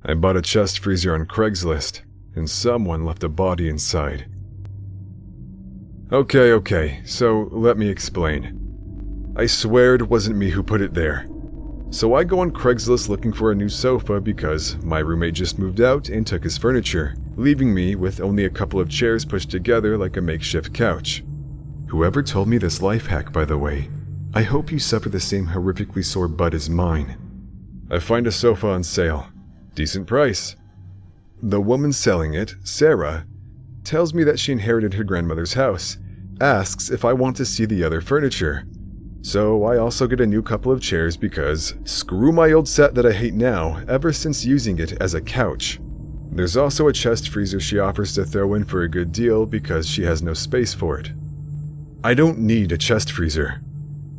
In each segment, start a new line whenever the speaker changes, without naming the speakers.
I bought a chest freezer on Craigslist, and someone left a body inside. Okay, so let me explain. I swear it wasn't me who put it there. So I go on Craigslist looking for a new sofa because my roommate just moved out and took his furniture, leaving me with only a couple of chairs pushed together like a makeshift couch. Whoever told me this life hack, by the way, I hope you suffer the same horrifically sore butt as mine. I find a sofa on sale. Decent price. The woman selling it, Sarah, tells me that she inherited her grandmother's house, asks if I want to see the other furniture. So I also get a new couple of chairs because screw my old set that I hate now ever since using it as a couch. There's also a chest freezer she offers to throw in for a good deal because she has no space for it. I don't need a chest freezer,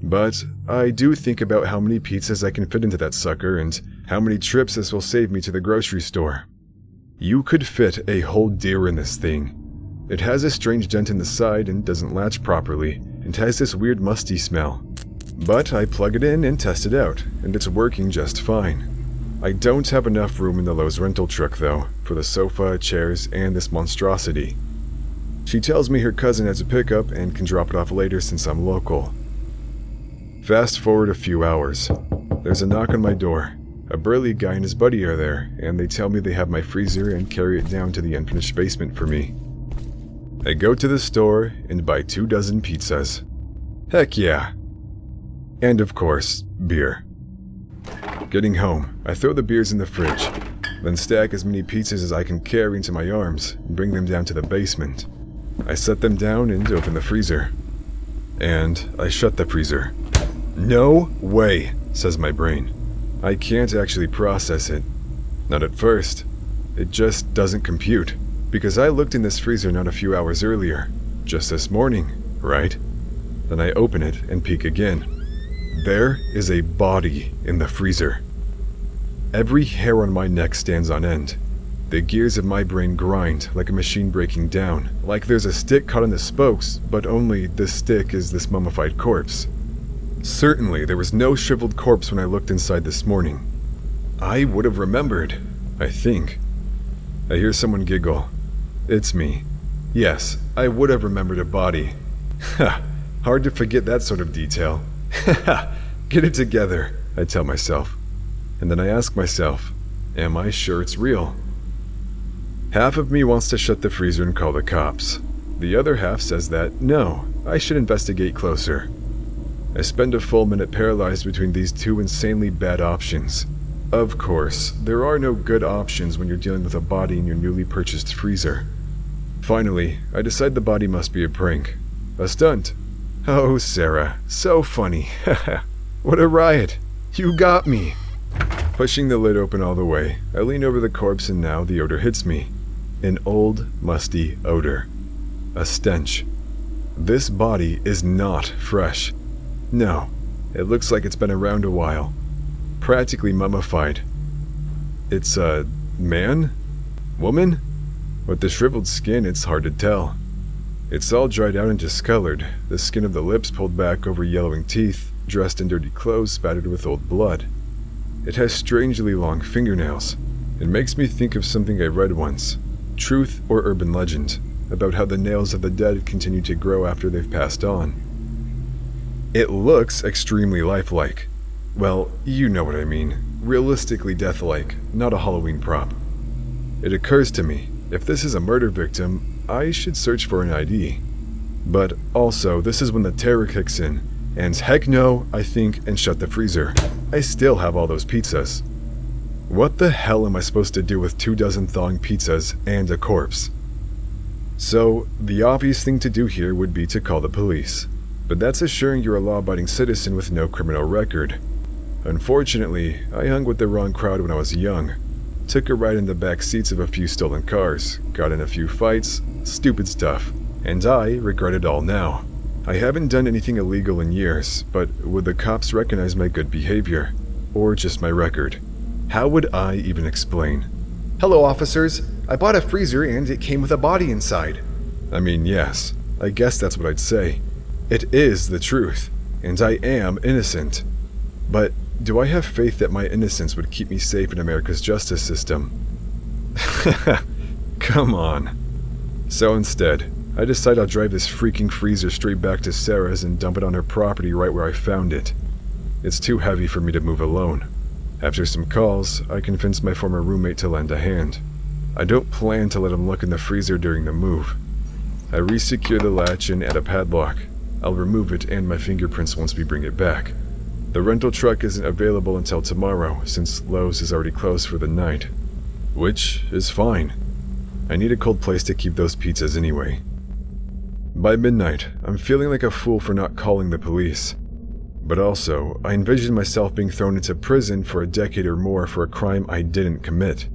but I do think about how many pizzas I can fit into that sucker and how many trips this will save me to the grocery store. You could fit a whole deer in this thing. It has a strange dent in the side and doesn't latch properly, and has this weird musty smell. But I plug it in and test it out, and it's working just fine. I don't have enough room in the Lowe's rental truck though, for the sofa, chairs, and this monstrosity. She tells me her cousin has a pickup and can drop it off later since I'm local. Fast forward a few hours. There's a knock on my door. A burly guy and his buddy are there, and they tell me they have my freezer and carry it down to the unfinished basement for me. I go to the store and buy 24 pizzas. Heck yeah. And of course, beer. Getting home, I throw the beers in the fridge, then stack as many pizzas as I can carry into my arms and bring them down to the basement. I set them down and open the freezer. And I shut the freezer. No way, says my brain. I can't actually process it. Not at first. It just doesn't compute. Because I looked in this freezer not a few hours earlier, just this morning, right? Then I open it and peek again. There is a body in the freezer. Every hair on my neck stands on end. The gears of my brain grind like a machine breaking down, like there's a stick caught in the spokes, but only this stick is this mummified corpse. Certainly, there was no shriveled corpse when I looked inside this morning. I would have remembered, I think. I hear someone giggle. It's me. Yes, I would have remembered a body. Ha! Hard to forget that sort of detail. Ha! Get it together, I tell myself. And then I ask myself, am I sure it's real? Half of me wants to shut the freezer and call the cops. The other half says that, no, I should investigate closer. I spend a full minute paralyzed between these two insanely bad options. Of course, there are no good options when you're dealing with a body in your newly purchased freezer. Finally, I decide the body must be a prank. A stunt. Oh, Sarah, so funny. What a riot. You got me. Pushing the lid open all the way, I lean over the corpse and now the odor hits me. An old, musty odor. A stench. This body is not fresh. No, it looks like it's been around a while. Practically mummified. It's a man? Woman? With the shriveled skin, it's hard to tell. It's all dried out and discolored, the skin of the lips pulled back over yellowing teeth, dressed in dirty clothes spattered with old blood. It has strangely long fingernails. It makes me think of something I read once, truth or urban legend, about how the nails of the dead continue to grow after they've passed on. It looks extremely lifelike. Well, you know what I mean. Realistically death-like, not a Halloween prop. It occurs to me, if this is a murder victim, I should search for an ID. But also, this is when the terror kicks in, and heck no, I think, and shut the freezer. I still have all those pizzas. What the hell am I supposed to do with 24 thawing pizzas and a corpse? So, the obvious thing to do here would be to call the police. But that's assuring you're a law-abiding citizen with no criminal record. Unfortunately, I hung with the wrong crowd when I was young. Took a ride in the back seats of a few stolen cars, got in a few fights, stupid stuff, and I regret it all now. I haven't done anything illegal in years, but would the cops recognize my good behavior? Or just my record? How would I even explain?
Hello, officers. I bought a freezer and it came with a body inside.
I mean, yes, I guess that's what I'd say. It is the truth, and I am innocent. But do I have faith that my innocence would keep me safe in America's justice system? Come on. So instead, I decide I'll drive this freaking freezer straight back to Sarah's and dump it on her property right where I found it. It's too heavy for me to move alone. After some calls, I convince my former roommate to lend a hand. I don't plan to let him look in the freezer during the move. I resecure the latch and add a padlock. I'll remove it and my fingerprints once we bring it back. The rental truck isn't available until tomorrow since Lowe's is already closed for the night. Which is fine. I need a cold place to keep those pizzas anyway. By midnight, I'm feeling like a fool for not calling the police. But also, I envision myself being thrown into prison for a decade or more for a crime I didn't commit.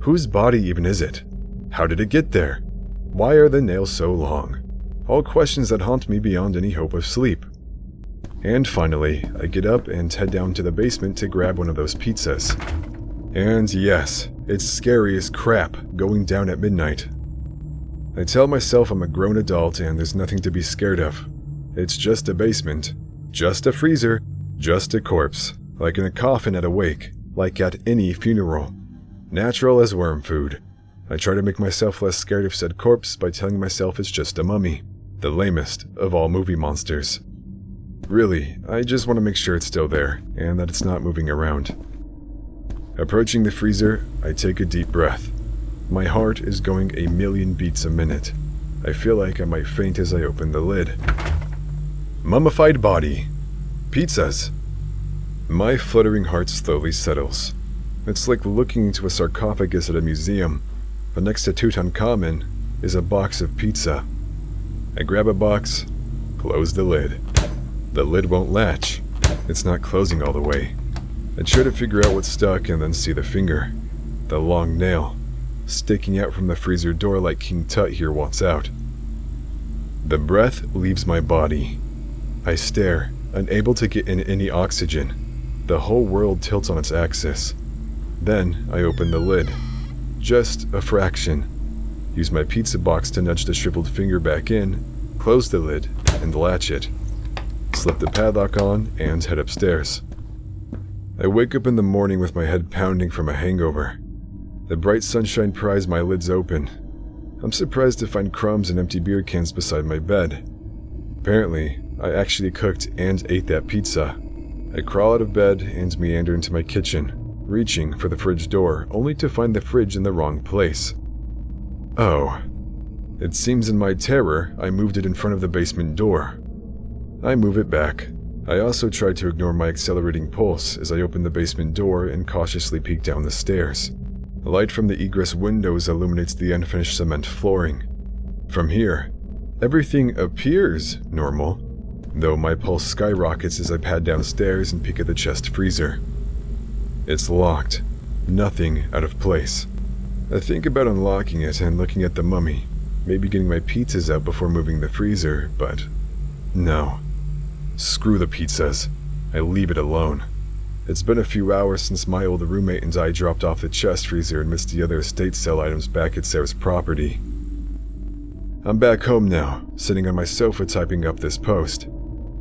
Whose body even is it? How did it get there? Why are the nails so long? All questions that haunt me beyond any hope of sleep. And finally, I get up and head down to the basement to grab one of those pizzas. And yes, it's scary as crap going down at midnight. I tell myself I'm a grown adult and there's nothing to be scared of. It's just a basement, just a freezer, just a corpse, like in a coffin at a wake, like at any funeral. Natural as worm food. I try to make myself less scared of said corpse by telling myself it's just a mummy, the lamest of all movie monsters. Really, I just want to make sure it's still there, and that it's not moving around. Approaching the freezer, I take a deep breath. My heart is going a million beats a minute. I feel like I might faint as I open the lid. Mummified body. Pizzas. My fluttering heart slowly settles. It's like looking into a sarcophagus at a museum, but next to Tutankhamun is a box of pizza. I grab a box, close the lid. The lid won't latch. It's not closing all the way. I try to figure out what's stuck and then see the finger. The long nail, sticking out from the freezer door like King Tut here wants out. The breath leaves my body. I stare, unable to get in any oxygen. The whole world tilts on its axis. Then I open the lid. Just a fraction. Use my pizza box to nudge the shriveled finger back in, close the lid, and latch it. Slip the padlock on and head upstairs. I wake up in the morning with my head pounding from a hangover. The bright sunshine pries my lids open. I'm surprised to find crumbs and empty beer cans beside my bed. Apparently, I actually cooked and ate that pizza. I crawl out of bed and meander into my kitchen, reaching for the fridge door only to find the fridge in the wrong place. Oh. It seems in my terror, I moved it in front of the basement door. I move it back. I also try to ignore my accelerating pulse as I open the basement door and cautiously peek down the stairs. Light from the egress windows illuminates the unfinished cement flooring. From here, everything appears normal, though my pulse skyrockets as I pad downstairs and peek at the chest freezer. It's locked. Nothing out of place. I think about unlocking it and looking at the mummy, maybe getting my pizzas out before moving the freezer, but no. Screw the pizzas. I leave it alone. It's been a few hours since my old roommate and I dropped off the chest freezer and missed the other estate sale items back at Sarah's property. I'm back home now, sitting on my sofa typing up this post.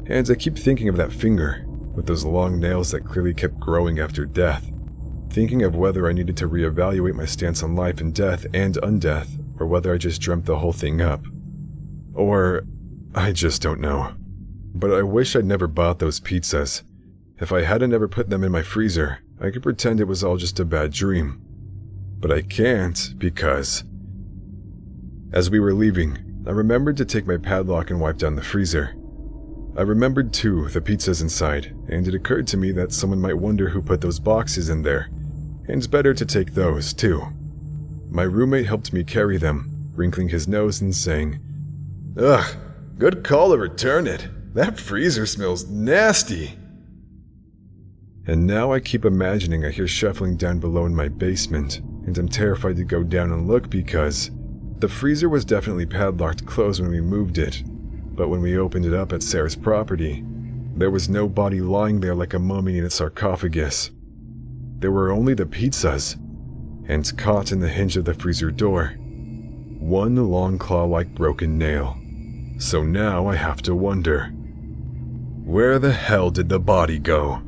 And I keep thinking of that finger, with those long nails that clearly kept growing after death. Thinking of whether I needed to reevaluate my stance on life and death and undeath, or whether I just dreamt the whole thing up. Or I just don't know. But I wish I'd never bought those pizzas. If I hadn't ever put them in my freezer, I could pretend it was all just a bad dream. But I can't because... As we were leaving, I remembered to take my padlock and wipe down the freezer. I remembered too the pizzas inside, and it occurred to me that someone might wonder who put those boxes in there, and it's better to take those too. My roommate helped me carry them, wrinkling his nose and saying, "Ugh, good call to return it. That freezer smells nasty." And now I keep imagining I hear shuffling down below in my basement, and I'm terrified to go down and look because the freezer was definitely padlocked closed when we moved it, but when we opened it up at Sarah's property, there was no body lying there like a mummy in its sarcophagus. There were only the pizzas, and caught in the hinge of the freezer door, one long claw-like broken nail. So now I have to wonder, where the hell did the body go?